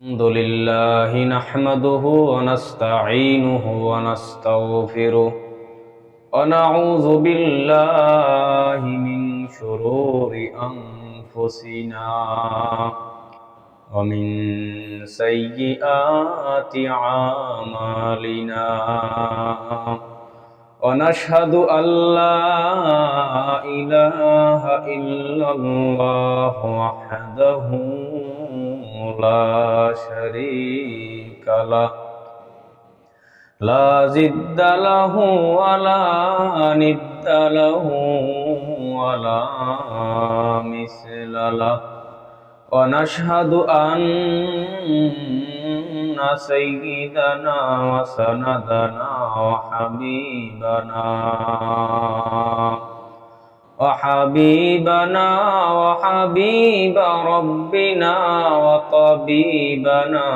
الحمد لله نحمده ونستعينه ونستغفره ونعوذ بالله من شرور أنفسنا ومن سيئات أعمالنا ونشهد أن لا إله إلا الله وحده لا شريك له لا ضد له ولا ند له ولا مثل له ونشهد أن سيدنا وسندنا وحبيبنا وحبيب ربنا وطبيبنا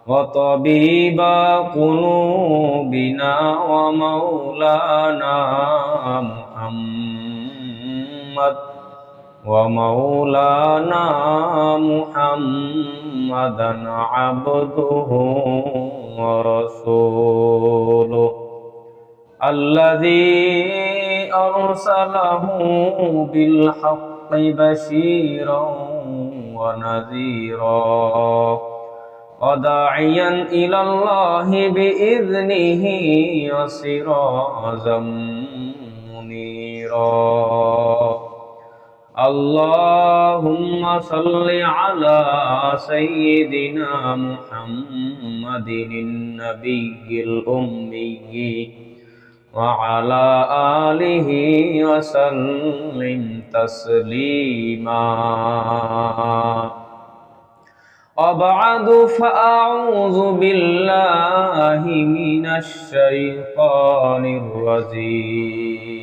وطبيب قلوبنا ومولانا محمدا عبده ورسوله الذي أرسله بالحق بشيرا ونذيرا وداعيا إلى الله بإذنه وسراجا منيرا اللهم صل على سيدنا محمد النبي الأمي وعلى آله وسلم تسليما وبعد فأعوذ بالله من الشيطان الرجيم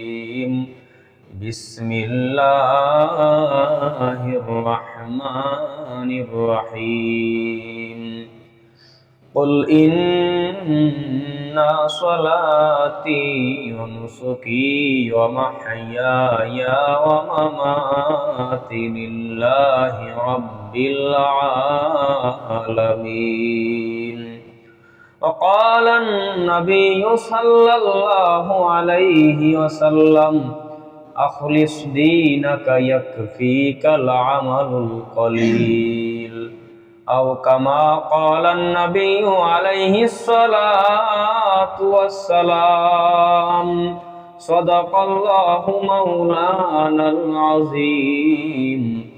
بسم الله الرحمن الرحيم قل إن صلاتي ونسكي ومحياي ومماتي لله رب العالمين وقال النبي صلى الله عليه وسلم أخلص دينك يكفيك العمل القليل أو كما قال النبي عليه الصلاة والسلام صدق الله مولانا العظيم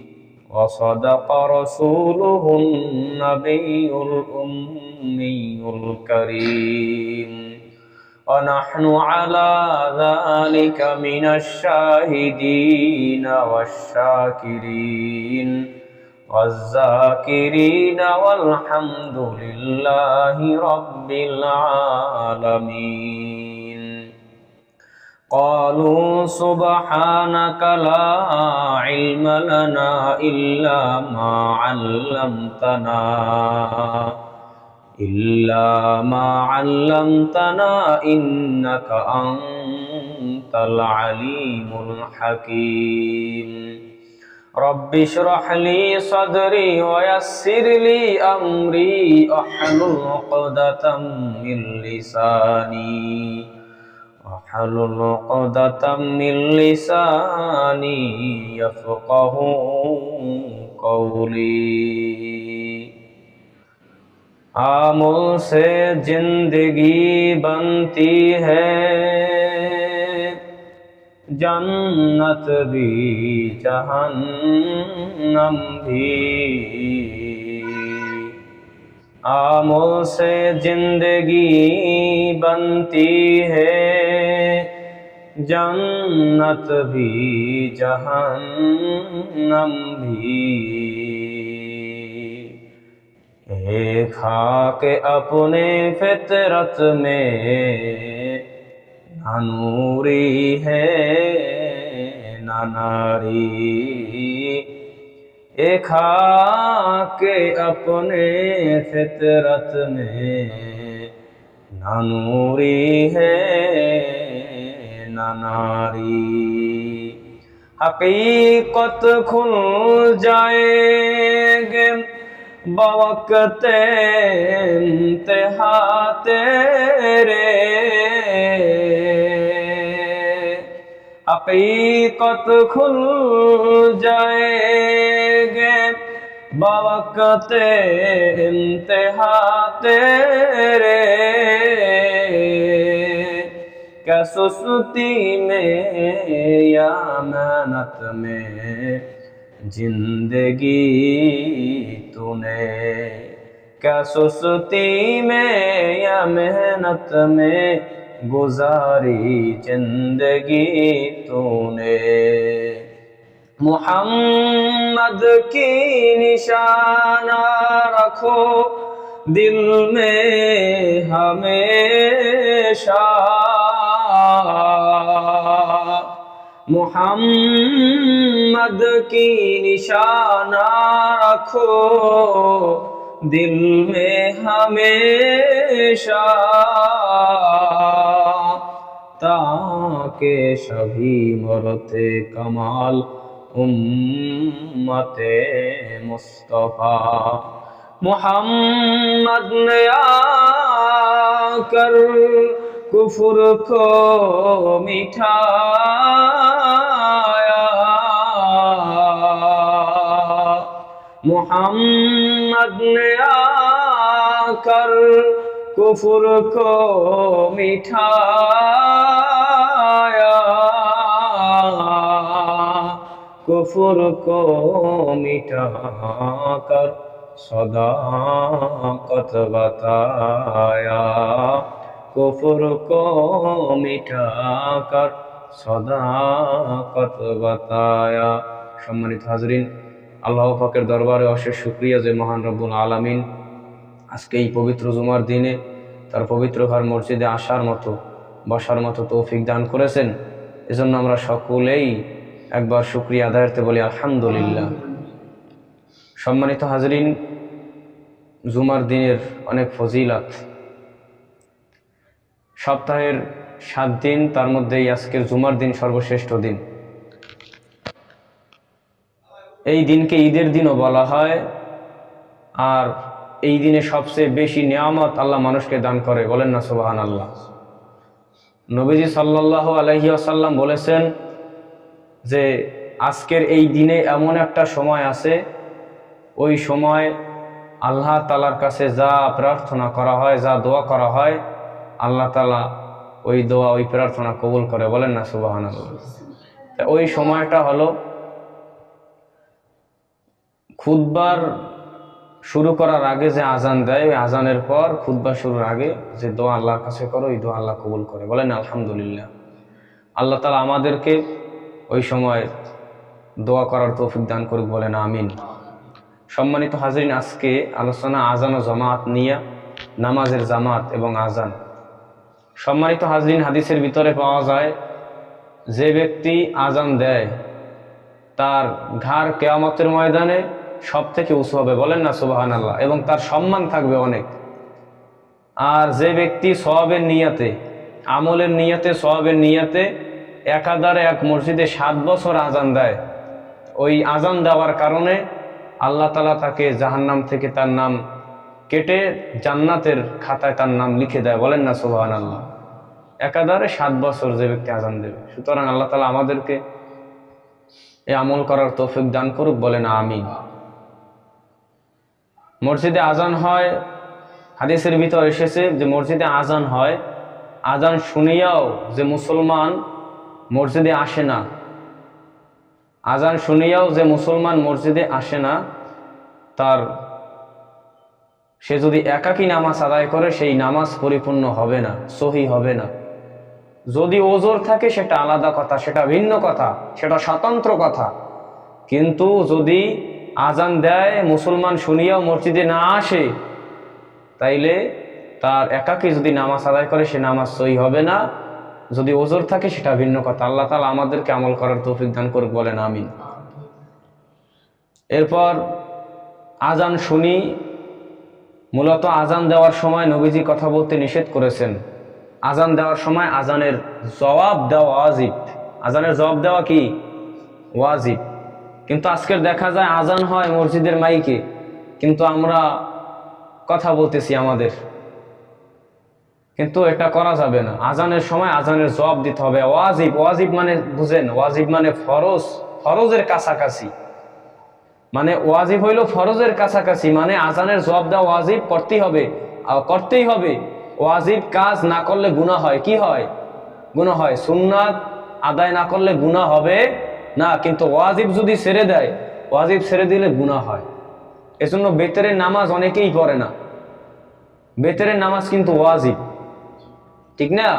وصدق رسوله النبي الأمي الكريم ونحن على ذلك من الشاهدين والشاكرين والذاكرين والحمد لله رب العالمين قالوا سبحانك لا علم لنا إلا ما علمتنا إنك أنت العليم الحكيم رب اشرح لي صدري ويسر لي أمري واحلل عقدة من لساني يفقه قولي आमों से जिंदगी बनती है जन्नत भी जहन्नम भी आमों से जिंदगी बनती है जन्नत भी जहन्नम भी एक खाक अपने फितरत में ना नूरी है ना नारी एक खाक अपने फितरत में ना नूरी है ना नारी हकीकत खुल जाएगे बवक़्ते इंतहा तेरे, हकीकत खुल जाएगे बवक़्ते इंतहा तेरे। क्या सुस्ती में या मेहनत में जिंदगी तूने, क्या सुस्ती में या मेहनत में गुजारी जिंदगी तूने। मोहम्मद की निशाना रखो दिल में हमेशा, मोहम्मद की निशाना रखो दिल में हमेशा, ताकि सभी मरते कमाल उम्मते मुस्तफा। मोहम्मद ने आकर कुफ्र को मिटाया, मोहम्मद ने आकर कुफ्र को मिटाया, कुफ्र को मिटाकर सदाकत बताया, कुफ्र को मिटाकर सदाकत बताया। सम्मानित हाजरीन, আল্লাহ পাকের দরবারে অশেষ শুকরিয়া যে মহান রব্বুল আলামিন আজকে এই পবিত্র জুমার দিনে তার পবিত্র ঘর মসজিদে আসার মতো বসার মতো তৌফিক দান করেছেন। এজন্য আমরা সকলেই একবার শুকরিয়া আদায়ার্থে বলি আলহামদুলিল্লাহ। সম্মানিত হাজরিন, জুমার দিনের অনেক ফজিলত। সপ্তাহের 7 দিন, তার মধ্যেই আজকের জুমার দিন সর্বশ্রেষ্ঠ দিন। এই দিনকে ঈদের দিনও বলা হয়, আর এই দিনে সবচেয়ে বেশি নিয়ামত আল্লাহ মানুষকে দান করে, বলেন না সুবহানাল্লাহ। নবীজি সাল্লাল্লাহু আলাইহি ওয়াসাল্লাম বলেছেন যে আজকের এই দিনে এমন একটা সময় আছে, ওই সময় আল্লাহ তাআলার কাছে যা প্রার্থনা করা হয়, যা দোয়া করা হয়, আল্লাহ তাআলা ওই দোয়া ওই প্রার্থনা কবুল করে, বলেন না সুবহানাল্লাহ। ওই সময়টা হলো খুতবার শুরু করার আগে যে আজান দেয়, ওই আজানের পর খুতবা শুরুর আগে যে দোয়া আল্লাহর কাছে করো, ওই দোয়া আল্লাহ কবুল করে, বলেন আলহামদুলিল্লাহ। আল্লাহ তাআলা আমাদেরকে ওই সময় দোয়া করার তৌফিক দান করুক, বলেন আমিন। সম্মানিত হাজরিন, আজকে আলোচনা আজান ও জামাত নিয়ে, নামাজের জামাত এবং আজান। সম্মানিত হাজরিন, হাদিসের ভিতরে পাওয়া যায় যে ব্যক্তি আজান দেয় তার ঘাড় কিয়ামতের ময়দানে সব থেকে উঁচু হবে, বলেন না সুবহানাল্লাহ, এবং তার সম্মান থাকবে অনেক। আর যে ব্যক্তি সওয়াবের নিয়তে, আমলের নিয়তে, সওয়াবের নিয়তে একাধারে এক মসজিদে 7 বছর আজান দেয়, ওই আজান দেওয়ার কারণে আল্লাহ তাআলা তাকে জাহান্নাম থেকে তার নাম কেটে জান্নাতের খাতায় তার নাম লিখে দেয়, বলেন না সুবহানাল্লাহ। একাধারে 7 বছর যে ব্যক্তি আজান দেবে। সুতরাং আল্লাহ তাআলা আমাদেরকে এই আমল করার তৌফিক দান করুক, বলেন আমিন। মসজিদে আজান হয়, হাদিসের ভিতর এসেছে যে মসজিদে আজান হয়, আজান শুনিয়াও যে মুসলমান মসজিদে আসে না, আজান শুনিয়াও যে মুসলমান মসজিদে আসে না, তার সে যদি একাকী নামাজ আদায় করে সেই নামাজ পরিপূর্ণ হবে না, সহি হবে না। যদি ওজোর থাকে সেটা আলাদা কথা, সেটা ভিন্ন কথা, সেটা স্বতন্ত্র কথা। কিন্তু যদি আজান দেয় মুসলমান শুনিয়াও মসজিদে না আসে, তাইলে তার একাকী যদি নামাজ আদায় করে সে নামাজ সহি হবে না। যদি ওজোর থাকে সেটা ভিন্ন কথা। আল্লাহ তাআলা আমাদেরকে আমল করার তৌফিক দান করুক, বলেন আমিন। এরপর আজান শুনি, মূলত আজান দেওয়ার সময় নবীজি কথা বলতে নিষেধ করেছেন। আজান দেওয়ার সময় আজানের জবাব দেওয়া ওয়াজিব। আজানের জবাব দেওয়া কি ওয়াজিব। কিন্তু আজকের দেখা যায় আজান হয় মসজিদের মাইকে, কিন্তু আমরা কথা বলতেছি আমাদের, কিন্তু এটা করা যাবে না। আজানের সময় আজানের জবাব দিতে হবে। ওয়াজিব, ওয়াজিব মানে বুঝেন, ওয়াজিব মানে ফরজ, ফরজের কাছাকাছি, মানে ওয়াজিব হইল ফরজের কাছাকাছি, মানে আজানের জবাব দেওয়া ওয়াজিব করতেই হবে, করতেই হবে। ওয়াজিব কাজ না করলে গুনাহ হয়, কি হয়? গুনাহ হয়। সুন্নাত আদায় না করলে গুনাহ হবে না, কিন্তু ওয়াজিব যদি ছেড়ে দেয়, ওয়াজিব ছেড়ে দিলে গুনাহ হয়। এজন্য বেতেরের নামাজ অনেকেই পড়ে না। বেতেরের নামাজ কিন্তু ওয়াজিব, ঠিক না?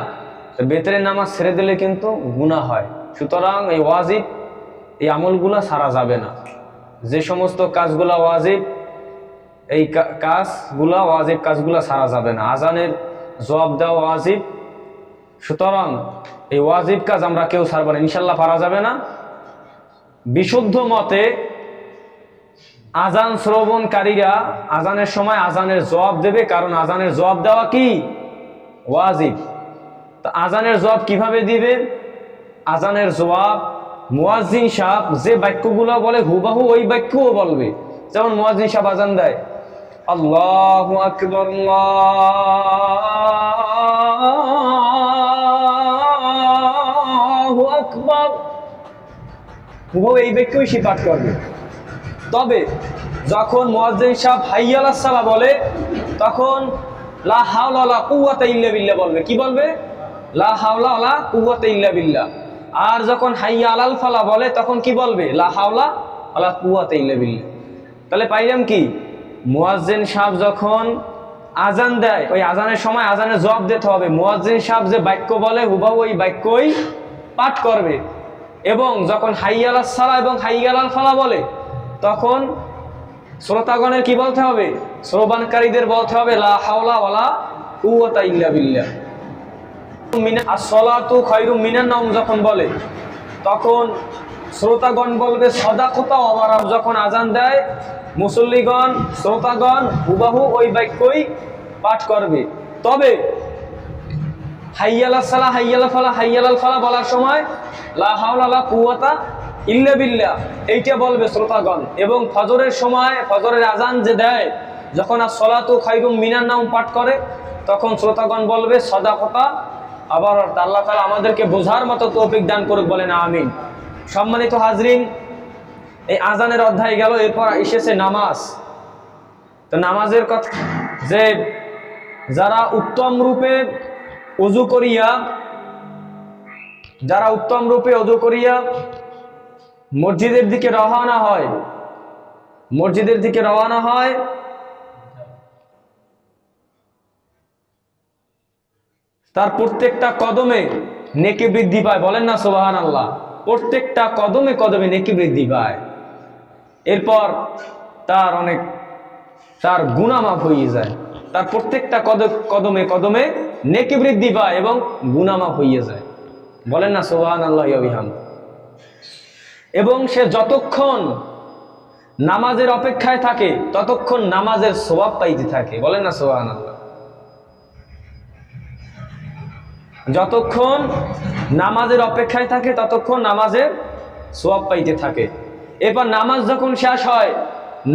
বেতেরের নামাজ ছেড়ে দিলে কিন্তু গুনাহ হয়। সুতরাং এই ওয়াজিব, এই আমলগুলা ছাড়া যাবে না। যে সমস্ত কাজগুলা ওয়াজিব, এই কাজগুলা ওয়াজিব, কাজগুলা ছাড়া যাবে না। আজানের জবাব দেওয়া ওয়াজিব, সুতরাং এই ওয়াজিব কাজ আমরা কেউ ছাড়বো না, ইনশাল্লাহ পারা যাবে না। বিশুদ্ধ মতে আজান শ্রবণকারীরা আজানের সময় আজানের জবাব দেবে, কারণ আজানের জবাব দেওয়া কি? ওয়াজিব। তো আজানের জবাব কিভাবে দিবে? আজানের জবাব মুয়াজ্জিন সাহেব যে বাক্যগুলো বলে হুবাহু ওই বাক্যও বলবে। যেমন মুয়াজ্জিন সাহেব আজান দেয়, আল্লাহু আকবার, আল্লাহু আকবার, হুবাহু এই বাক্যই সে পাঠ করবে। তবে যখন মুয়াজ্জিন সাহেব হাইয়া আলাস সালাহ বলে, তখন লা হাওলা ওয়ালা কুওয়াতা ইল্লা বিল্লাহ বলবে। কি বলবে? লা হাওলা ওয়ালা কুওয়াতা ইল্লা বিল্লাহ। আর যখন হাইয়া আলাল ফালাহ বলে, তখন কি বলবে? লা হাওলা ওয়ালা কুওয়াতা ইল্লা বিল্লাহ। তাহলে পাইলাম কি? মুয়াজ্জিন সাহেব যখন আজান দেয়, ওই আজানের সময় আজানের জবাব দিতে হবে। মুয়াজ্জিন সাহেব যে বাক্য বলে হুবাহু ওই বাক্যই পাঠ করবে। এবং যখন হাইয়া আলাস সালাহ এবং হাইয়া আলাল ফালাহ বলে, তখন শ্রোতাগণের কি বলতে হবে? শ্রবণকারীদের বলতে হবে লা হাওলা ওয়ালা কুওয়াতা ইল্লা বিল্লাহ। as-সালাতু খায়রুম মিনান নাওম যখন বলে, তখন শ্রোতাগণ বলবে সাদাকাতা ওয়া বারাম। যখন আজান দেয়, মুসল্লিগণ, শ্রোতাগণ হুবাহু ওই বাক্যই পাঠ করবে। তবে হাইয়া আলাস সালাহ, হাইয়া আলাল ফালাহ, হাইয়া আলাল ফালাহ বলার সময় লা হাওলা ওয়ালা কুওয়াতা ইল্লা বিল্লাহ এইটা বলবে শ্রোতাগণ। এবং ফজরের সময়, ফজরের আজান যে দেয়, যখন as-সালাতু খায়রুম মিনান নাওম পাঠ করে, তখন শ্রোতাগণ বলবে সাদাকাতা। আবার আল্লাহ তাআলা আমাদেরকে বোঝার মতো তৌফিক দান করুক, বলেন আমিন। সম্মানিত হাজরিন, এই আজানের অধ্যায় গেল, এরপর এসেছে নামাজ। তো নামাজের কথা, যে যারা উত্তম রূপে ওযু করিয়া, যারা উত্তম রূপে ওযু করিয়া মসজিদের দিকে রওনা হয়, মসজিদের দিকে রওনা হয়, তার প্রত্যেকটা কদমে নেকি বৃদ্ধি পায়। বলেন না সুবহানাল্লাহ। প্রত্যেকটা কদমে কদমে নেকি বৃদ্ধি পায়। এরপর তার গুনাহ মাফ হয়ে যায়। তার প্রত্যেকটা কদমে কদমে নেকি বৃদ্ধি পায় এবং গুনাহ মাফ হয়ে যায়। বলেন না সুবহানাল্লাহ ওয়া বিহামদিহি। এবং সে যতক্ষণ নামাজের অপেক্ষায় থাকে, ততক্ষণ নামাজের সওয়াব পাইতে থাকে। বলেন না সুবহানাল্লাহ। যতক্ষণ নামাজের অপেক্ষায় থাকে, ততক্ষণ নামাজের সওয়াব পাইতে থাকে। এরপর নামাজ যখন শেষ হয়,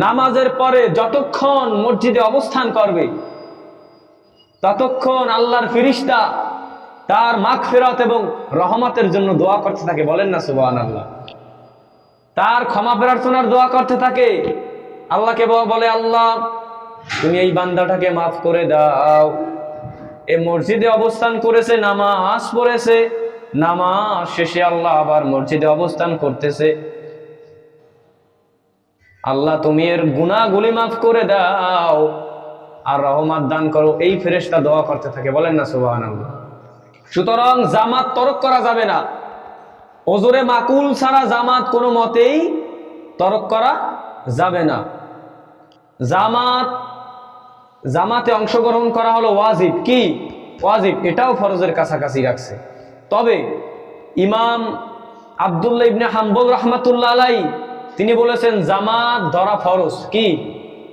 নামাজের পরে যতক্ষণ মসজিদে অবস্থান করবে, ততক্ষণ আল্লাহর ফেরেশতা তার মাগফিরাত এবং রহমতের জন্য দোয়া করতে থাকে। বলেন না সুবহানাল্লাহ। তার ক্ষমা প্রার্থনার দোয়া করতে থাকে। আল্লাহকে বলে, আল্লাহ তুমি এই বান্দাটাকে মাফ করে দাও। এ মসজিদে অবস্থান করেছে, নামাজ পড়েছে, নামাজ শেষে আল্লাহ আবার মসজিদে অবস্থান করতেছে। আল্লাহ তুমি এর গুনাহগুলি মাফ করে দাও আর রহমত দান করো। এই ফেরেশতা দোয়া করতে থাকে। বলেন না সুবহানাল্লাহ। সুতরাং জামাত তরক করা যাবে না। ওজরে মাকুল ছাড়া জামাত কোনো মতেই তরক করা যাবে না। জামাতে অংশগ্রহণ করা হলো ওয়াজিব। কি ওয়াজিব? এটাও ফরজের কাছাকাছি রাখছে। তবে ইমাম আব্দুল্লাহ ইবনে হাম্বল রাহমাতুল্লাহ আলাইহি তিনি বলেছেন জামাত ধরা ফরজ। কি?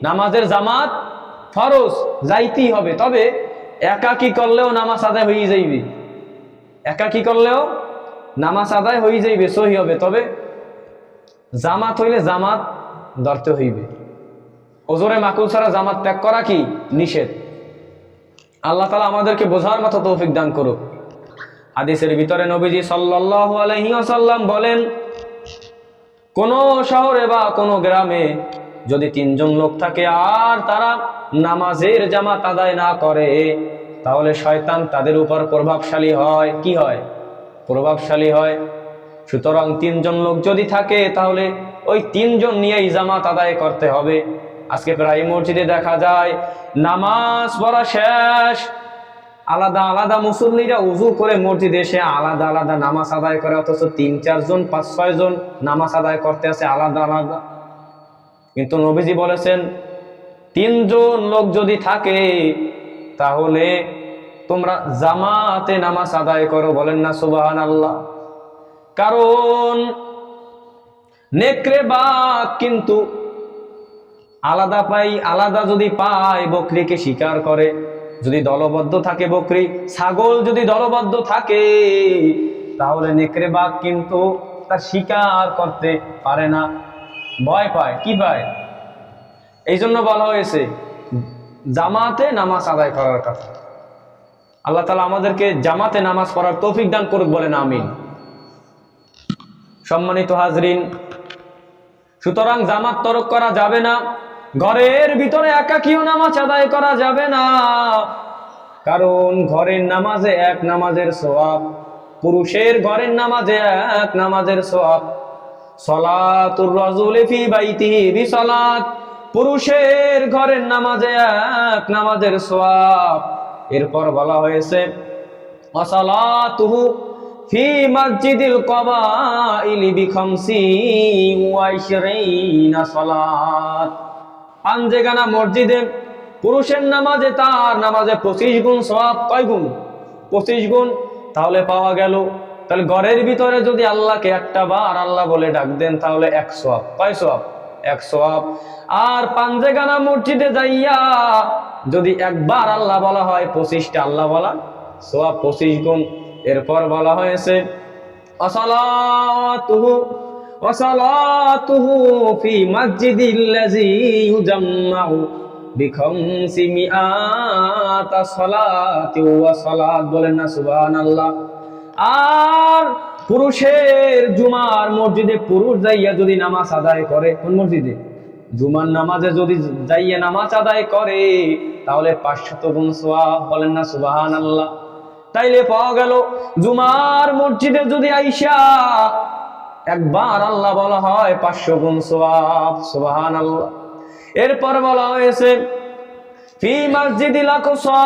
নামাজের জামাত ফরজ, যাইতেই হবে। তবে একাকি করলেও নামাজ আদায় হয়ে যাইবে, একাকি করলেও নামাজ আদায় হয়ে যাইবে, সহি হবে। তবে জামাত হইলে জামাত ধরতে হইবে, ওজোরে মাকুল ছাড়া জামাত ত্যাগ করা কি নিষেধ। আল্লাহ তাআলা আমাদেরকে বোঝার মতো তৌফিক দান করুক। হাদিসের ভিতরে নবীজি সাল্লাল্লাহু আলাইহি ওয়াসাল্লাম বলেন, কোন শহরে বা কোন গ্রামে যদি 3 জন লোক থাকে আর তারা নামাজের জামাত আদায় না করে, তাহলে শয়তান তাদের উপর প্রভাবশালী হয়। কি হয়? প্রভাবশালী হয়। সুতরাং 3 জন লোক যদি থাকে তাহলে ওই 3 জন নিয়েই জামাত আদায় করতে হবে। আজকে প্রায় মসজিদে দেখা যায় নামাজ পড়া শেষ, আলাদা আলাদা মুসল্লিরা উযু করে মসজিদে এসে আলাদা আলাদা নামাজ আদায় করে, অথচ 3-4 জন 5-6 জন নামাজ আদায় করতে আছে আলাদা আলাদা। কিন্তু নবীজি বলেছেন 3 জন লোক যদি থাকে তাহলে তোমরা জামাতে নামাজ আদায় করো। বলেন না সুবহানাল্লাহ। কারণ নেকড়ে বাঘ কিন্তু আলাদা আলাদা যদি পায় বকরিকে শিকার করে। যদি দলবদ্ধ থাকে বকরি, ছাগল যদি দলবদ্ধ থাকে তাহলে নেকড়ে বাঘ কিন্তু তার শিকার করতে পারে না, ভয় পায়। কি পায়? এই জন্য বলা হয়েছে জামাতে নামাজ আদায় করার কথা। আল্লাহ তাআলা আমাদেরকে জামাতে নামাজ পড়ার তৌফিক দান করুক, বলেন আমিন। সম্মানিত হাজরিন, সুতরাং জামাত তরক করা যাবে না। ঘরের ভিতরে একাকিও নামাজ আদায় করা যাবে না, কারণ ঘরের নামাজে 1 নামাজের সওয়াব, পুরুষের ঘরের নামাজে 1 নামাজের সওয়াব। সালাতুর রাজুলি ফি বাইতিহি বিসালাত, পুরুষের ঘরের নামাজে 1 নামাজের সওয়াব। এরপর বলা হয়েছে ওয়াসালাতুহু ফি মসজিদিল কবাইলি বিখামসি ওয়া 20 সালাত। পাঞ্জেগানা মসজিদে পুরুষের নামাজে তার নামাজে 25 গুণ সওয়াব। কয় গুণ? 25 গুণ। তাহলে পাওয়া গেল, তাহলে ঘরের ভিতরে যদি আল্লাহকে একটা বার আল্লাহ বলে ডাক দেন তাহলে 1 সওয়াব। কয় সওয়াব? 1 সওয়াব। আর পাঞ্জেগানা মসজিদে যাইয়া যদি একবার আল্লাহ বলা হয় 25টা আল্লাহ বলা, সওয়াব 25 গুণ। এরপর বলা হয়েছে ওয়াসালাতুহু ফি মসজিদিল্লাযী ইউজাম্মাউ বিখামসি মিআতা সালাতি ওয়া সালাত। বলেন না সুবহানাল্লাহ। আর পুরুষের জুমার মসজিদে পুরুষ যাইয়া যদি নামাজ আদায় করে, কোন মসজিদে? জুমার নামাজে যদি যাইয়া নামাজ আদায় করে তাহলে 500 গুণ সওয়াব। বলেন না সুবহানাল্লাহ। তাইলে পাওয়া গেল জুমার মসজিদে যদি আইসা একবার আল্লাহ বলা হয় 500 গুণ সওয়াব। সুবহানাল্লাহ। এরপর বলা হয়েছে ফি মসজিদিল আকসা,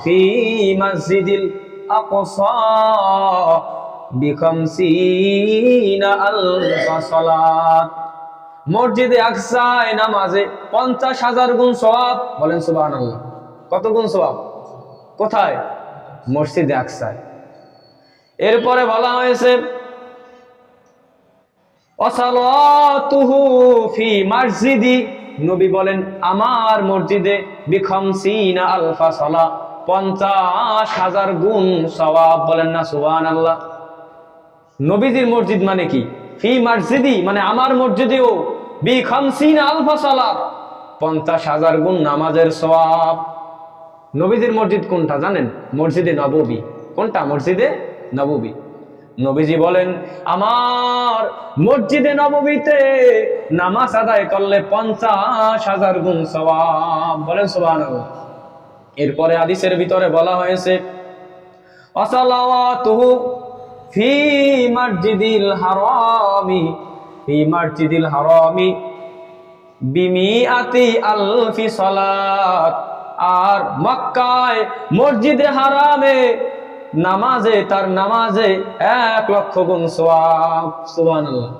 ফি মসজিদিল আকসা বিখামসিনা আলফা সালাত, মসজিদে আকসায় নামাজে 50,000 গুণ সওয়াব। বলেন সুবহানাল্লাহ। কত গুণ সওয়াব? কোথায়? মসজিদে আকসায়। এরপরে বলা হয়েছে ওয়াসালাতুহু ফি মসজিদি, নবী বলেন আমার মসজিদে বিখামসিনা আলফা সালাত, 50,000 গুণ সওয়াব। বলেন না সুবহানাল্লাহ। নবীজির মসজিদ মানে কি? ফি মসজিদি মানে আমার মসজিদেও বিখামসিনা আলফা সালাত, 50,000 গুণ নামাজের সওয়াব। নবীজির মসজিদ কোনটা জানেন? মসজিদে নববী। কোনটা? মসজিদে নববী। নবীজি বলেন আমার মসজিদে নববীতে নামাজ আদায় করলে 50,000 গুণ সওয়াব। বলেন সুবহানাল্লাহ। এরপরে হাদিসের ভিতরে বলা হয়েছে ওয়াসালাওয়াতুহু ফি মসজিদিল হারামি, ফি মসজিদিল হারামি বিমিআতি আলফি সালাত, আর মক্কায় মসজিদে হারামে নামাজে তার নামাজে 1 লক্ষ গুণ সওয়াব। সুবহানাল্লাহ।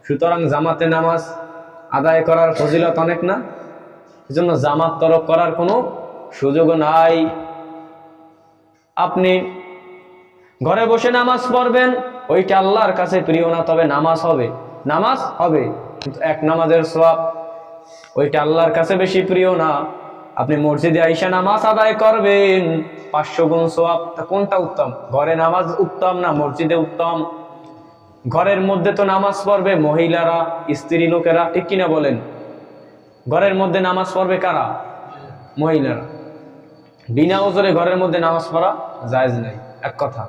সুতরাং জামাতে নামাজ আদায় করার ফজিলত অনেক না, এজন্য জামাত তরক করার কোনো সুযোগ নাই। আপনি ঘরে বসে নামাজ পড়বেন, ওইটা আল্লাহর কাছে প্রিয় না, তবে নামাজ হবে, নামাজ হবে কিন্তু 1 নামাজের সওয়াব, ওইটা আল্লাহর কাছে বেশি প্রিয় না। আপনি মসজিদে আইসা নামাজ আদায় করবেন 500 গুণ সওয়াব। তা কোনটা উত্তম? ঘরে নামাজ উত্তম না মসজিদে উত্তম? ঘরের মধ্যে তো নামাজ পড়বে মহিলারা, স্ত্রী লোকেরা, ঠিক কিনা বলেন? ঘরের মধ্যে নামাজ পড়বে কারা? মহিলারা। বিনা ওজরে ঘরের মধ্যে নামাজ পড়া জায়েজ নাই, এক কথা।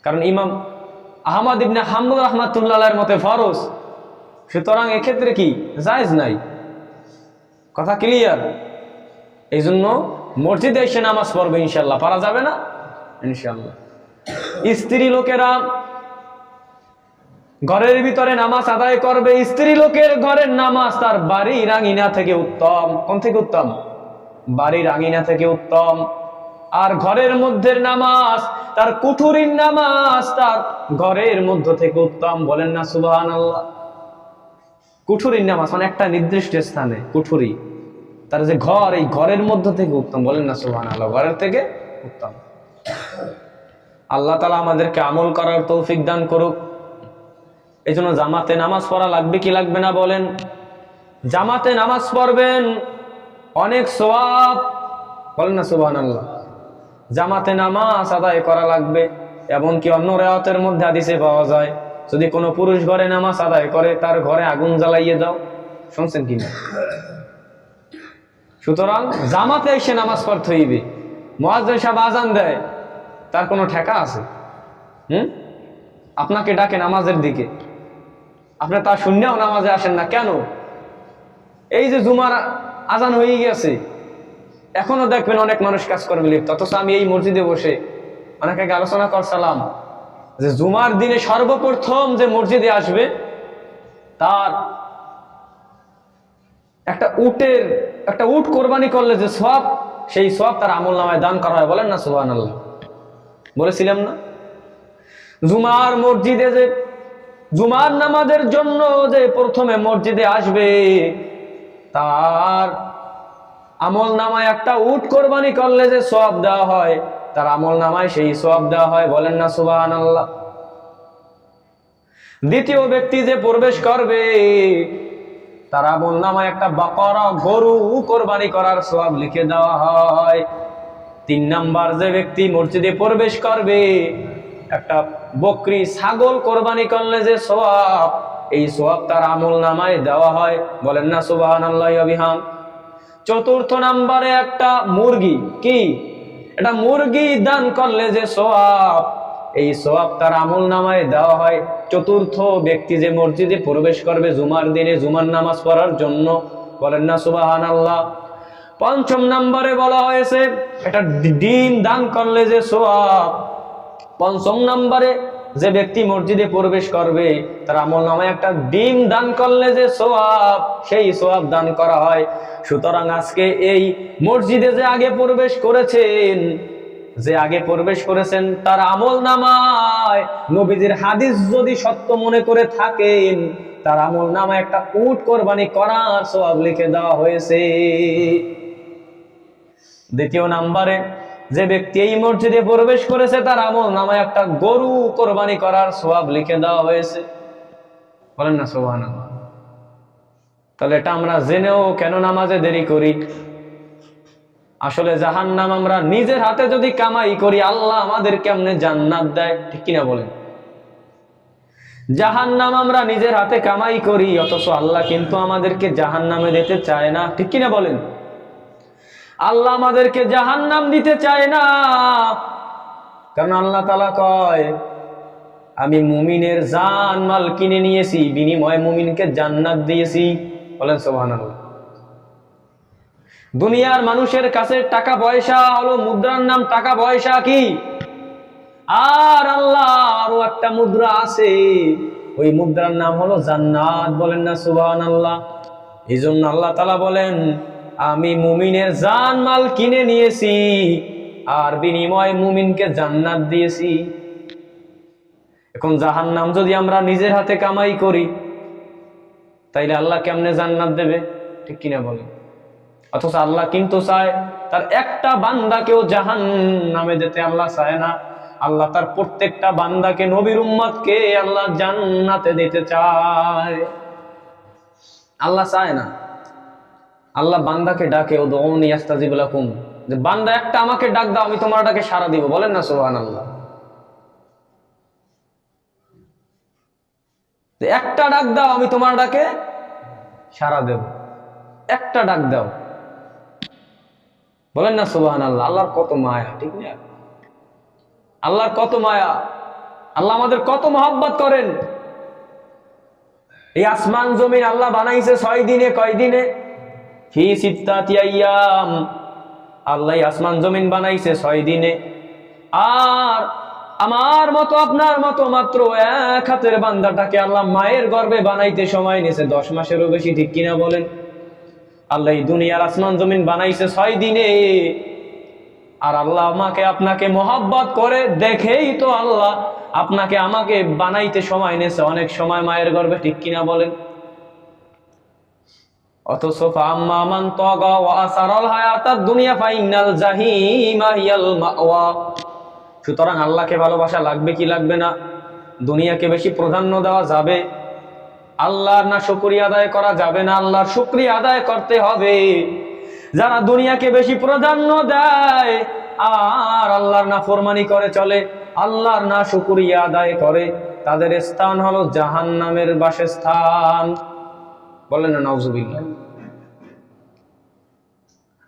কারণ ইমাম আহমদ ইবনে হাম্বল রাহমাতুল্লাহ এর মতে ফরজ, সুতরাং এক্ষেত্রে কি জায়েজ নাই। কথা ক্লিয়ার? এই জন্য মসজিদে এসে নামাজ পড়বে ইনশাল্লাহ, পারা যাবে না ইনশাল্লাহ। স্ত্রী লোকেরা ঘরের ভিতরে নামাজ আদায় করবে। স্ত্রী লোকের ঘরের নামাজ তার বাড়ির আঙিনা থেকে উত্তম। কোন থেকে উত্তম? বাড়ির আঙিনা থেকে উত্তম। আর ঘরের মধ্যে নামাজ তার কুঠুরির নামাজ তার ঘরের মধ্য থেকে উত্তম। বলেন না সুবহানাল্লাহ। কুঠুরির নামাজ মানে একটা নির্দিষ্ট স্থানে কুঠুরি, তার যে ঘর, এই ঘরের মধ্য থেকে উত্তম। বলেন না সুবহানাল্লাহ। ঘরের থেকে উত্তম। আল্লাহ তাআলা আমাদেরকে আমল করার তৌফিক দান করুক। এই জন্য জামাতে নামাজ পড়া লাগবে কি লাগবে না বলেন? জামাতে নামাজ পড়বেন, অনেক সওয়াব। বলেন না সুবহানাল্লাহ। জামাতে নামাজ আদায় করা লাগবে। এমনকি অন্য রিওয়ায়াতের মধ্যে হাদিসে পাওয়া যায়, যদি কোনো পুরুষ ঘরে নামাজ আদায় করে তার ঘরে আগুন জ্বালাইয়ে দাও। শুনছেন কিনা? সুতরাং জামাতে এসে নামাজ পড়তে হইবে। মুয়াজ্জিন সাহেব আজান দেয়, তার কোনো ঠেকা আছে? আপনাকে ডাকে নামাজের দিকে, আপনি তা শুনেও নামাজে আসেন না কেন? এই যে জুমার আজান হয়ে গেছে, এখনো দেখবেন অনেক মানুষ কাজ করবে লিপ্ত। অথচ আমি এই মসজিদে বসে অনেক আগে আলোচনা করছিলাম যে জুমার দিনে সর্বপ্রথম যে মসজিদে আসবে তার একটা উট কোরবানি করলে যে সওয়াব, সেই সওয়াব তার আমলনামায় দান করা হয়। বলেন না সুবহানাল্লাহ। বলেছিলাম না জুমার মসজিদে যে জুমার নামাজের জন্য যে প্রথমে মসজিদে আসবে তার আমল নামায় একটা উট কোরবানি করলে যে সওয়াব দেওয়া হয়, তার আমল নামায় সেই সওয়াব দেওয়া হয়। বলেন না সুবহানাল্লাহ। দ্বিতীয় ব্যক্তি যে প্রবেশ করবে তার আমল নামায় একটা বাকরা, গরু কোরবানি করার সওয়াব লিখে দেওয়া হয়। 3 নাম্বার যে ব্যক্তি মসজিদে প্রবেশ করবে, একটা বকরি, ছাগল কোরবানি করলে যে সওয়াব, এই সওয়াব তার আমল নামায় দেওয়া হয়। বলেন না সুবহানাল্লাহি ওয়া বিহাম। চতুর্থ নাম্বারে একটা মুরগি, কি এটা মুরগি দান করলে যে সওয়াব, এই সওয়াব তার আমল নামায় দেওয়া হয়। চতুর্থ ব্যক্তি যে মসজিদে প্রবেশ করবে জুমার দিনে জুমার নামাজ পড়ার জন্য। বলেন না সুবহানাল্লাহ। পঞ্চম নাম্বারে বলা হয়েছে একটা ডিম দান করলে যে সওয়াব। পঞ্চম নাম্বারে যে ব্যক্তি মসজিদে প্রবেশ করবে তার আমলনামায় একটা ডিম দান করলে যে সওয়াব, সেই সওয়াব দান করা হয়। সুতরাং আজকে এই মসজিদে যে আগে প্রবেশ করেছেন তার আমলনামায় নবীজির হাদিস যদি সত্য মনে করে থাকেন, তার আমলনামায় একটা উট কোরবানি করার সওয়াব লিখে দেওয়া হয়েছে। দ্বিতীয় নাম্বারে যে ব্যক্তি এই মসজিদে প্রবেশ করেছে তার আমল নামায় একটা গরু কোরবানি করার সওয়াব লিখে দেওয়া হয়েছে। বলেন না সুবহানাল্লাহ। তাহলে এটা আমরা জেনেও কেন নামাজে দেরি করি? আসলে জাহান্নাম আমরা নিজের হাতে যদি কামাই করি, আল্লাহ আমাদের কেমনে জান্নাত দেয়, ঠিক কিনা বলেন? জাহান্নাম আমরা নিজের হাতে কামাই করি, অথচ আল্লাহ কিন্তু আমাদেরকে জাহান্নামে দিতে চায় না, ঠিক কিনা বলেন? আল্লাহ আমাদেরকে জাহান্নাম দিতে চায় না, কারণ আল্লাহ তাআলা কয় আমি মুমিনের জান মাল কিনে নিয়েছি, বিনিময়ে মুমিনকে জান্নাত দিয়েছি। বলেন সুবহানাল্লাহ। দুনিয়ার মানুষের কাছে টাকা পয়সা হলো মুদ্রার নাম, টাকা পয়সা কি? আর আল্লাহ আরো একটা মুদ্রা আছে, ওই মুদ্রার নাম হলো জান্নাত। বলেন না সুবহানাল্লাহ। এই জন্য আল্লাহ তাআলা বলেন আমি মুমিনের জান মাল কিনে নিয়েছি আর বিনিময়ে মুমিনকে জান্নাত দিয়েছি। এখন জাহান্নাম যদি আমরা নিজের হাতে কামাই করি, তাইলে আল্লাহ কেমনে জান্নাত দেবে, ঠিক কিনা বলেন? অথচ আল্লাহ কিন্তু চায় তার একটা বান্দাকেও জাহান্নামে যেতে আল্লাহ চায় না। আল্লাহ তার প্রত্যেকটা বান্দাকে, নবীর উম্মতকে আল্লাহ জান্নাতে দিতে চায়। আল্লাহ চায় না। আল্লাহ বান্দাকে ডাকে উদউনি আস্তাজিব লাকুম, যে বান্দা একটা আমাকে ডাক দাও, আমি তোমার ডাকে সাড়া দিব। বলেন না সুবহানাল্লাহ। যে একটা ডাক দাও, আমি তোমার ডাকে সাড়া দেব। একটা ডাক দাও, বলেন না সুবহানাল্লাহ। আল্লাহর কত মায়া, ঠিক না? আল্লাহর কত মায়া, আল্লাহ আমাদের কত মহব্বত করেন। এই আসমান জমিন আল্লাহ বানাইছে 6 দিনে। কয় দিনে? ফি সিত্তাতি আইয়াম। আল্লাহ আসমান জমিন বানাইছে 6 দিনে। আর আমার মতো আপনার মতো মাত্র এক হাতের বান্দাটাকে আল্লাহ মায়ের গর্ভে বানাইতে সময় নিয়েছে 10 মাসেরও বেশি, ঠিক কিনা বলেন? আল্লাহ এই দুনিয়ার আসমান জমিন বানাইছে 6 দিনে। আর আল্লাহ আমাকে আপনাকে মহব্বত করে দেখেই তো আল্লাহ আপনাকে আমাকে বানাইতে সময় নিয়েছে অনেক সময় মায়ের গর্ভে, ঠিক কিনা বলেন? অথচ ফাআম্মা মান তাগা ওয়া আসারাল হায়াতাদ দুনিয়া ফাইনাল জাহিমা হিয়াল মাওয়া। সুতরাং আল্লাহকে ভালোবাসা লাগবে কি লাগবে না? দুনিয়াকে বেশি প্রাধান্য দেওয়া যাবে? আল্লাহর না শুকরিয়া আদায় করা যাবে না? আল্লাহর শুকরিয়া আদায় করতে হবে। যারা দুনিয়াকে বেশি প্রাধান্য দেয় আর আল্লাহর নাফরমানি করে চলে, আল্লাহর না শুকরিয়া আদায় করে, তাদের স্থান হলো জাহান্নামের বাসস্থান। বলেন না নাউজুবিল্লাহ।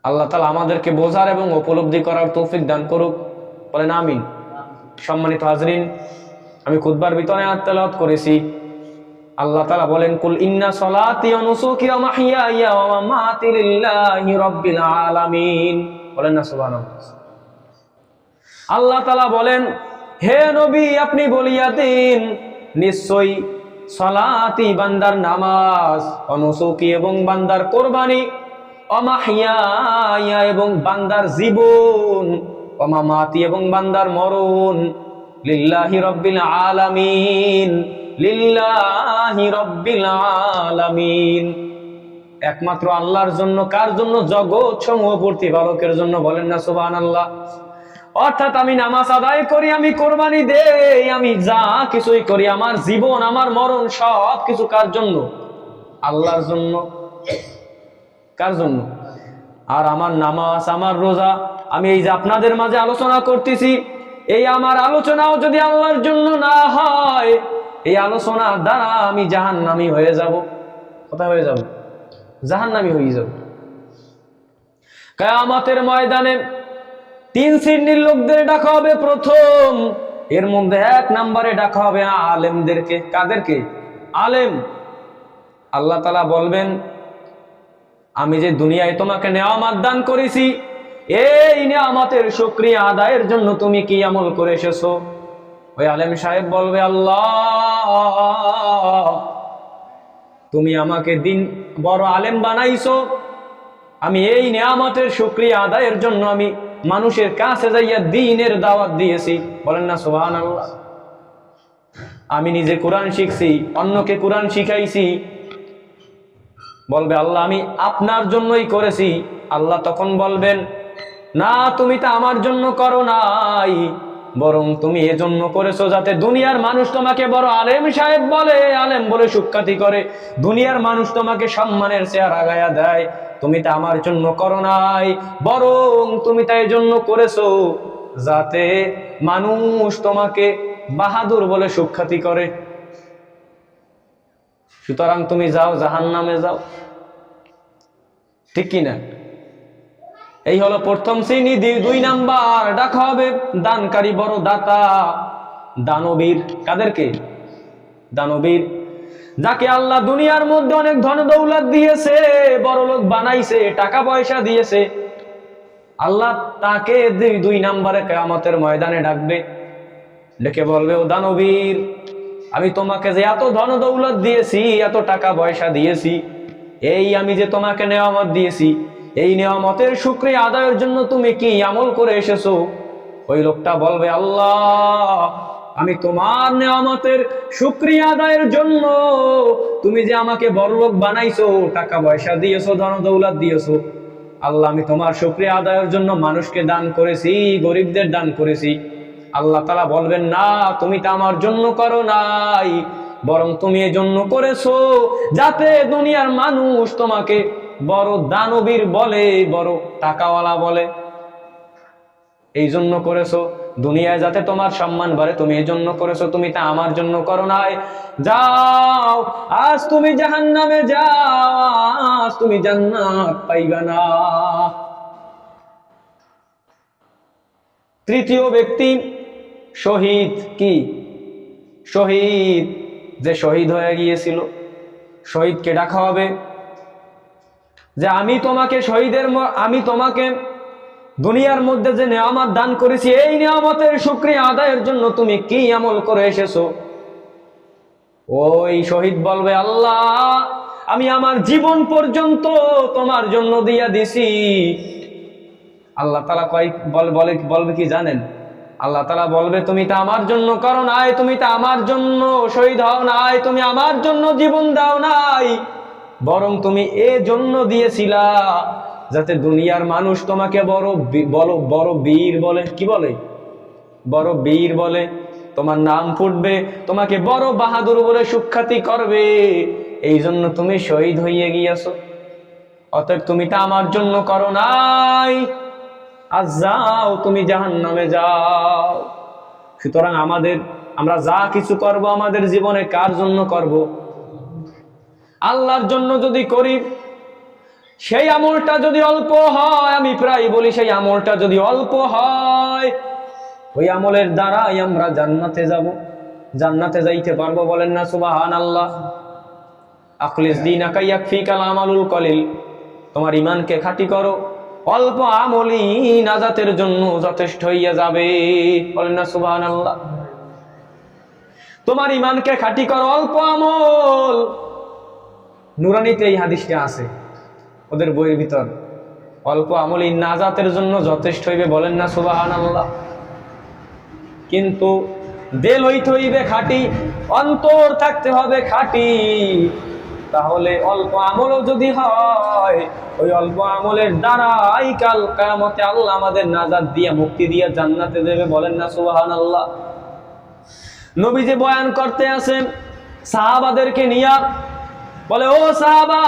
আল্লাহ তাআলা আমাদেরকে বোঝার এবং উপলব্ধি করার তৌফিক দান করুক, বলেন আমিন। সম্মানিত হাজরিন, আমি খুতবার ভিতরে আয়াত তেলাওয়াত করেছি। আল্লাহ তাআলা বলেন, কুল ইন্না সলাতি ওয়া নুসুকি ওয়া মাহইয়ায়া ওয়া মামাতি লিল্লাহি রাব্বিল আলামিন। বলেন না সুবহানাল্লাহ। আল্লাহ তাআলা বলেন, হে নবী আপনি বলিয়া দিন, নিশ্চয়ই সলাতি বান্দার নামাজ, ওয়া নুসুকি এবং বান্দার কুরবানি, ওয়া মাহইয়ায়া এবং বান্দার জীবন, ওয়া মামাতি এবং বান্দার মরণ, লিল্লাহি রাব্বিল আলামিন, লিল্লাহি রাব্বিল আলামিন, একমাত্র আল্লাহর জন্য। কার জন্য? জগৎ সমূহ প্রতিপালকের জন্য। বলেন না সুবহানাল্লাহ। অর্থাৎ আমি নামাজ আদায় করি, আমি কোরবানি দেই, আমি যা কিছুই করি, আমার জীবন আমার মরণ সব কিছু কার জন্য? আল্লাহর জন্য। কার জন্য? আর আমার নামাজ, আমার রোজা, আমি এই যে আপনাদের মাঝে আলোচনা করতেছি, এই আমার আলোচনাও যদি আল্লাহর জন্য না হয়, এই আলোচনার দ্বারা আমি জাহান্নামী হয়ে যাব। কোথায় হয়ে যাব? জাহান্নামী হয়ে যাব। কিয়ামতের ময়দানে 3 শ্রেণীর লোকদের ডাকা হবে। প্রথম, এর মধ্যে 1 নম্বরে ডাকা হবে আলেমদেরকে। কাদেরকে? আলেম। আল্লাহ তাআলা বলবেন, আমি যে দুনিয়ায় তোমাকে নেয়ামত দান করেছি, এই নেয়ামতের শুকরিয়া আদায়ের জন্য তুমি কি আমল করে এসেছো? ওই আলেম সাহেব বলবে, আল্লাহ তুমি আমাকে দিন বড় আলেম বানাইছো, আমি এই নেয়ামতের শুকরিয়া আদায়ের জন্য আমি মানুষের কাছে যাইয়া দ্বীনের দাওয়াত দিয়েছি। বলেন না সুবহানাল্লাহ। আমি নিজে কোরআন শিখছি, অন্যকে কোরআন শিখাইছি। বলবে, আল্লাহ আমি আপনার জন্যই করেছি। আল্লাহ তখন বলবেন, না তুমি তা আমার জন্য করো নাই, বরং তুমি এজন্য করেছো যাতে দুনিয়ার মানুষ তোমাকে বড় আলেম সাহেব বলে, আলেম বলে সুখ্যাতি করে, দুনিয়ার মানুষ তোমাকে সম্মানের চেয়ার আগায়া দেয়। তুমি তা আমার জন্য করো নাই, বরং তুমি তা এজন্য করেছো যাতে মানুষ তোমাকে বাহাদুর বলে সুখ্যাতি করে। সুতরাং তুমি যাও, জাহান্নামে যাও। ঠিক কিনা? এই হলো প্রথম শ্রেণী। 2 নাম্বার ডাকা হবে দানকারী, বড় দাতা, দানবীর। কাদেরকে? দানবীর। যাকে আল্লাহ দুনিয়ার মধ্যে অনেক ধন দৌলত দিয়েছে, বড় লোক বানাইছে, টাকা পয়সা দিয়েছে, আল্লাহ তাকে 2 নাম্বারে কিয়ামতের ময়দানে ডাকবে। ডেকে বলবে, ও দানবীর, আমি তোমাকে যে এত ধন দৌলত দিয়েছি, এত টাকা পয়সা দিয়েছি, এই আমি যে তোমাকে নেয়ামত দিয়েছি, এই নেয়ামতের শুকরিয়া আদায়ের জন্য তুমি কি আমল করে এসেছো? ওই লোকটা বলবে, আল্লাহ আমি তোমার নেয়ামতের শুকরিয়া আদায়ের জন্য, তুমি যে আমাকে বড়লোক বানাইছো, টাকা পয়সা দিয়েছো, ধন দৌলত দিয়েছো, আল্লাহ আমি তোমার শুকরিয়া আদায়ের জন্য মানুষকে দান করেছি, গরিবদের দান করেছি। আল্লাহ তাআলা বলবেন, না তুমি তা আমার জন্য করো নাই, বরং তুমি এজন্য করেছো যাতে দুনিয়ার মানুষ তোমাকে বড় দানবীর বলে, বড় টাকাওয়ালা বলে, এই জন্য করেছো। দুনিয়ায় যাতে তোমার সম্মান বাড়ে তুমি এই জন্য করেছো, তুমি তা আমার জন্য করো নাই। যাও, আজ তুমি জাহান্নামে যাও, আজ তুমি জান্নাত পাইবা না। তৃতীয় ব্যক্তি শহীদ। কি শহীদ? যে শহীদ হয়ে গিয়েছিল। শহীদকে ডাকা হবে যে আমি তোমাকে দুনিয়ার মধ্যে যে নেয়ামত দান করেছি, এই নেয়ামতের শুকরিয়া আদায়ের জন্য তুমি কি আমল করে এসেছো? ওই শহীদ বলবে, আল্লাহ আমি আমার জীবন পর্যন্ত তোমার জন্য দিয়া দিছি। আল্লাহ তাআলা বলবে কি জানেন? আল্লাহ তাআলা বলবে, তুমি তা আমার জন্য করো নাই, তুমি তা আমার জন্য শহীদ হও নাই, তুমি আমার জন্য জীবন দাও নাই, বরং তুমি এ জন্য দিয়েছিলা যাতে দুনিয়ার মানুষ তোমাকে বড় বীর বলে। কি বলে? বড় বীর বলে। তোমার নাম ফুটবে, তোমাকে বড় বাহাদুর বলে সুখ্যাতি করবে, এই জন্য তুমি শহীদ হইয়ে গিয়েছো। অতএব তুমি তা আমার জন্য করো নাই, আজ যাও, তুমি জাহান্নামে যাও। সুতরাং আমরা যা কিছু করব আমাদের জীবনে কার জন্য করব? আল্লাহর জন্য যদি করি, সেই আমলটা যদি অল্প হয়, আমি প্রায় বলি সেই আমলটা যদি অল্প হয়, ওই আমলের দ্বারাই আমরা জান্নাতে যাব, জান্নাতে যাইতে পারবো। বলেন না সুবহানাল্লাহ। আখলিস দীনাকা ইয়াকফিকাল আমালুল কলিল। তোমার ঈমানকে খাঁটি করো, অল্প আমলই নাজাতের জন্য যথেষ্ট হইয়া যাবে। বলেন না সুবহানাল্লাহ। তোমার ঈমানকে খাঁটি করো, অল্প আমল। নুরানিতে এই হাদিসটা আছে ওদের বইয়ের ভিতর, অল্প আমলই নাজাতের জন্য যথেষ্ট হইবে। বলেন না সুবহানাল্লাহ। কিন্তু দিল হইতে হইবে খাঁটি, অন্তর থাকতে হবে খাঁটি। তাহলে অল্প আমলও যদি হয়, ওই অল্প আমলের দ্বারাই কাল কিয়ামতে আল্লাহ আমাদের নাজাত দিয়ে মুক্তি দিয়ে জান্নাতে দেবে। বলেন না সুবহানাল্লাহ। নবীজি বয়ান করতে আছেন সাহাবাদেরকে নিয়া, বলে, ও সাহাবা,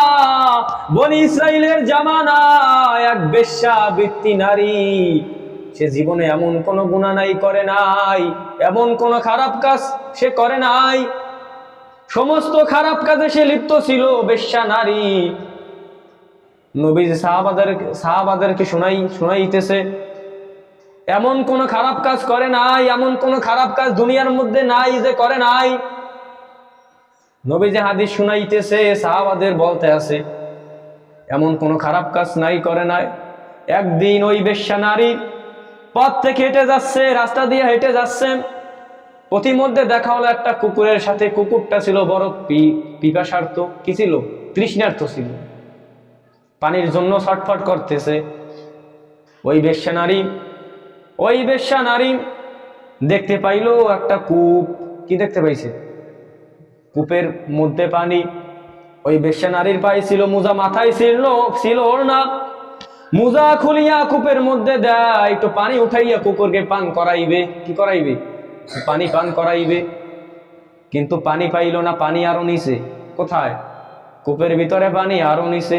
বনি ইসরাইলের জামানায় এক বেশ্যাবৃত্তি নারী, সে জীবনে এমন কোনো গুনাহ করে নাই, এমন কোনো খারাপ কাজ সে করে নাই, সমস্ত খারাপ কাজে সে লিপ্ত ছিল। বেশ্যা নারী। নবীজি সাহাবাদেরকে শুনাইতেছে, এমন কোন খারাপ কাজ করে নাই, এমন কোন খারাপ কাজ দুনিয়ার মধ্যে নাই যে করে নাই। নবীজি হাদিস শুনাইতেছে, সাহাবাদের বলতে আছে এমন কোন খারাপ কাজ নাই, করে নাই। একদিন ওই বেশ্যা নারী পথ থেকে হেঁটে যাচ্ছে, রাস্তা দিয়ে হেঁটে যাচ্ছে, প্রতিমধ্যে দেখা হলো একটা কুকুরের সাথে। কুকুরটা ছিল বড় পিপাসার্ত। কি ছিল? তৃষ্ণার্ত ছিল, পানির জন্য ছটফট করতেছে। ওই বেশ্যা নারী দেখতে পাইলো একটা কূপ। কি দেখতে পাইছে? কূপের মধ্যে পানি। ওই বেশ্যা নারীর পায়ে ছিল মোজা, মাথায় ছিল ওড়না। মোজা খুলিয়া কূপের মধ্যে দেয়, একটু পানি উঠাইয়া কুকুরকে পান করাইবে। কি করাইবে? পানি পান করাইবে। কিন্তু পানি পাইল না, পানি আরো নিচে। কোথায়? কূপের ভিতরে পানি আরো নিচে।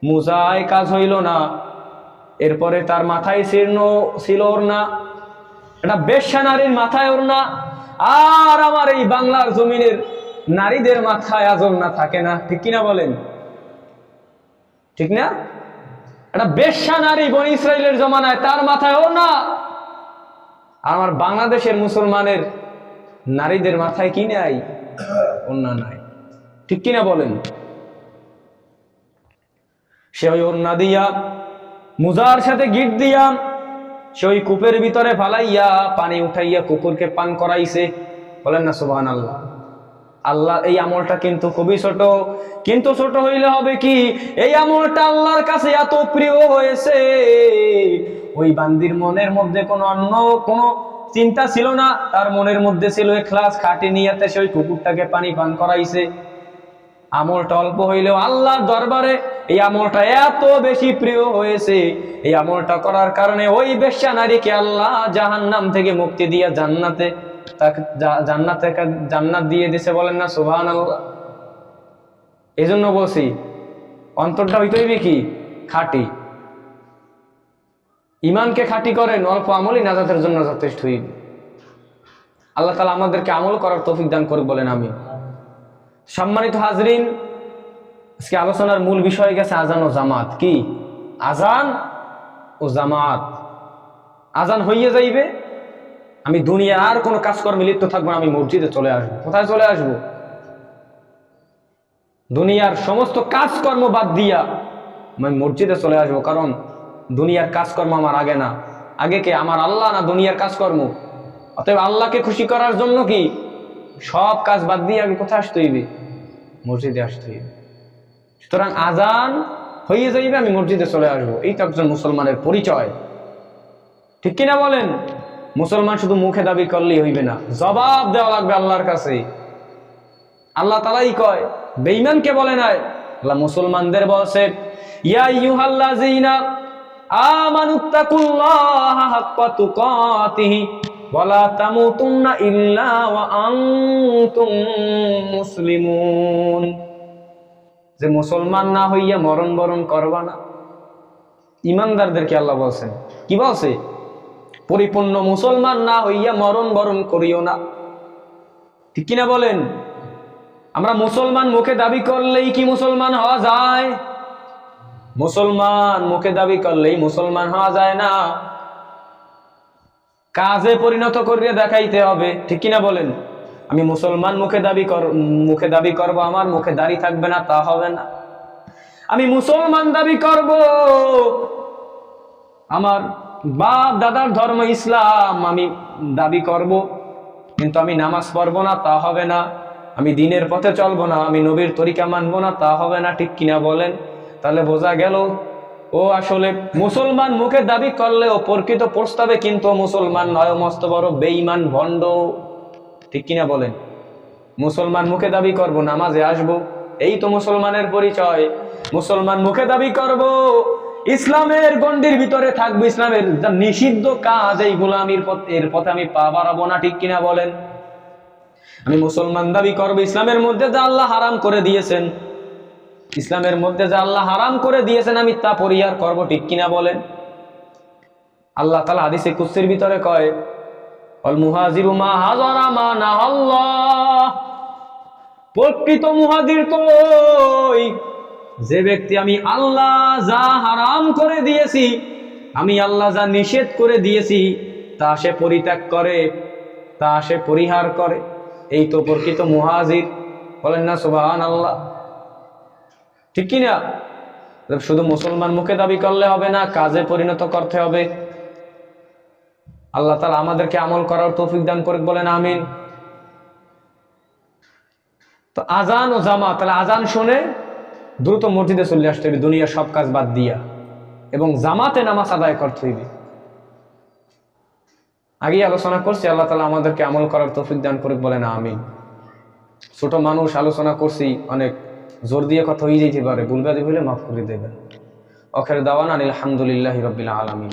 মোজায় কাজ হইল না। এরপরে তার মাথায় ছিল ওড়না। এটা বেশ্যা নারীর মাথায় ওড়না। আর আমার এই বাংলার জমিনের নারীদের মাথায় আজ ওড়না থাকে না। ঠিক কিনা বলেন? ঠিক না? এটা বেশ্যা নারী বনি ইসরাইলের জমানায়, তার মাথায় ওড়না। আমার বাংলাদেশের মুসলমানের নারীদের মাথায় কি নাই? ওড়না নাই। ঠিক কিনা বলেন? সে ওই ওড়না দিয়া, মুজার সাথে গিট দিয়া, সে ওই কূপের ভিতরে ফালাইয়া পানি উঠাইয়া কুকুরকে পান করাইছে। বলেন না সুবহানাল্লাহ। আল্লাহ এই আমলটা কিন্তু খুবই ছোট, কিন্তু ছোট হইলে হবে কি, এই আমলটা আল্লাহর কাছে এত প্রিয় হয়েছে, ওই বান্দির মনের মধ্যে অন্য কোনো চিন্তা ছিল না, তার মনের মধ্যে ছিল ইখলাস, খাঁটি নিয়তে সে ওই কুকুরটাকে পানি পান করাইছে। আমলটা অল্প হইলেও আল্লাহর দরবারে এই আমলটা এত বেশি প্রিয় হয়েছে, এই আমলটা করার কারণে ওই বেশ্যা নারীকে আল্লাহ জাহান্নাম থেকে মুক্তি দিয়ে জান্নাত দিয়ে দিছে। বলেন না সুবহানাল্লাহ। এই জন্য বলছি অন্তরটা হইতে হইবে কি? খাঁটি। ইমানকে খাঁটি করেন, অল্প আমলই নাজাতের জন্য যথেষ্ট হইবে। আল্লাহ তাআলা আমাদেরকে আমল করার তৌফিক দান করুক, বলেন আমিন। সম্মানিত হাজরিন, আজকে আলোচনার মূল বিষয় গেছে আজান ও জামাত। কি আজান ও জামাত? আজান হইয়া যাইবে, আমি দুনিয়া আর কোনো কাজকর্মে লিপ্ত থাকবো না, আমি মসজিদে চলে আসবো। কোথায় চলে আসবো? দুনিয়ার সমস্ত কাজকর্ম বাদ দিয়া আমি মসজিদে চলে আসবো। কারণ দুনিয়ার কাজকর্ম আমার আগে না। আগে কে? আমার আল্লাহ না দুনিয়ার কাজকর্ম? অতএব আল্লাহকে খুশি করার জন্য কি সব কাজ বাদ দিয়ে আগে কোথায় আসতে হইবে? মসজিদে আসতে হইবে। সুতরাং আজান হইয়ে যাইবে, আমি মসজিদে চলে আসবো। এই তো একজন মুসলমানের পরিচয়, ঠিক কিনা বলেন? মুসলমান শুধু মুখে দাবি করলেই হইবে না, জবাব দেওয়া লাগবে আল্লাহর কাছে। আল্লাহ তাআলাই কয়, বেঈমানকে বলে নাই, আল্লাহ মুসলমানদের বলছে, ইয়া আইয়ুহাল্লাযীনা আমানুত্তাকুল্লাহা হাক্কা তুকাতিহি ওয়া লা তামুতুন্না ইল্লা ওয়া আনতুম মুসলিমুন। যে মুসলমান না হইয়া মরণ বরণ করবা না, ইমানদারদেরকে আল্লাহ বলছেন। কি বলছে? পরিপূর্ণ মুসলমান না হইয়া মরণ বরণ করিও না, ঠিক কিনা বলেন? আমরা মুসলমান মুখে দাবি করলেই কি মুসলমান হওয়া যায়? মুসলমান মুখে দাবি করলেই মুসলমান হওয়া যায় না, কাজে পরিণত করিয়ে দেখাইতে হবে, ঠিক কিনা বলেন? আমি মুসলমান মুখে দাবি করব, আমার মুখে দাড়ি থাকবে না, তা হবে না। আমি মুসলমান দাবি করব, আমার বাপ দাদার ধর্ম ইসলাম আমি দাবি করব, কিন্তু আমি নামাজ পড়বো না, তা হবে না। আমি দ্বীনের পথে চলবো না, আমি নবীর তরিকা মানবো না, তা হবে না, ঠিক কিনা বলেন? তাহলে বোঝা গেল ও আসলে মুসলমান মুখে দাবি করলেও প্রকৃত প্রস্তাবে কিন্তু মুসলমান নয়, মস্ত বড় বেঈমান ভণ্ড, ঠিক কিনা বলেন? মুসলমান মুখে দাবি করব, নামাজে আসবো, এই তো মুসলমানের পরিচয়। মুসলমান মুখে দাবি করব, ইসলামের গণ্ডির ভিতরে থাকবো, ইসলামের যা নিষিদ্ধ কাজ এই গোলামির এর পথে আমি পা বাড়াবো না, ঠিক কিনা বলেন? আমি মুসলমান দাবি করব, ইসলামের মধ্যে যা আল্লাহ হারাম করে দিয়েছেন, ইসলামের মধ্যে যা আল্লাহ হারাম করে দিয়েছেন আমি তা পরিহার করব, ঠিক কিনা বলেন? আল্লাহ তাআলা হাদিসে কুদসির ভিতরে কয়, আল মুহাজিরু মা হাজারা মা নাহাল্লাহ। প্রকৃত মুহাজির তো ওই যে ব্যক্তি আমি আল্লাহ যা হারাম করে দিয়েছি, আমি আল্লাহ যা নিষেধ করে দিয়েছি তা সে পরিত্যাগ করে, তা সে পরিহার করে, এই তো প্রকৃত মুহাজির। বলেন না সুবহানাল্লাহ, ঠিক কিনা? শুধু মুসলমান মুখে দাবি করলে হবে না, কাজে পরিণত করতে হবে। আল্লাহ তাআলা আমাদেরকে আমল করার তৌফিক দান করুক, বলেন আমিন। তো আজান ও জামাত, তাহলে আজান শুনে দ্রুত মসজিদে চলে আসতে হবে দুনিয়ার সব কাজ বাদ দিয়া, এবং জামাতে নামাজ আদায় করতে হইবে। আগেই আলোচনা করছি, আল্লাহ তাআলা আমাদেরকে আমল করার তৌফিক দান করুক, বলেন আমিন। ছোট মানুষ, আলোচনা করছি, অনেক জোর দিয়ে কথা হয়ে যেতে পারে, ভুলবাদি হইলে মাফ করে দেবেন। আখির দাওয়ানা আলহামদুলিল্লাহি রাব্বিল আলামিন।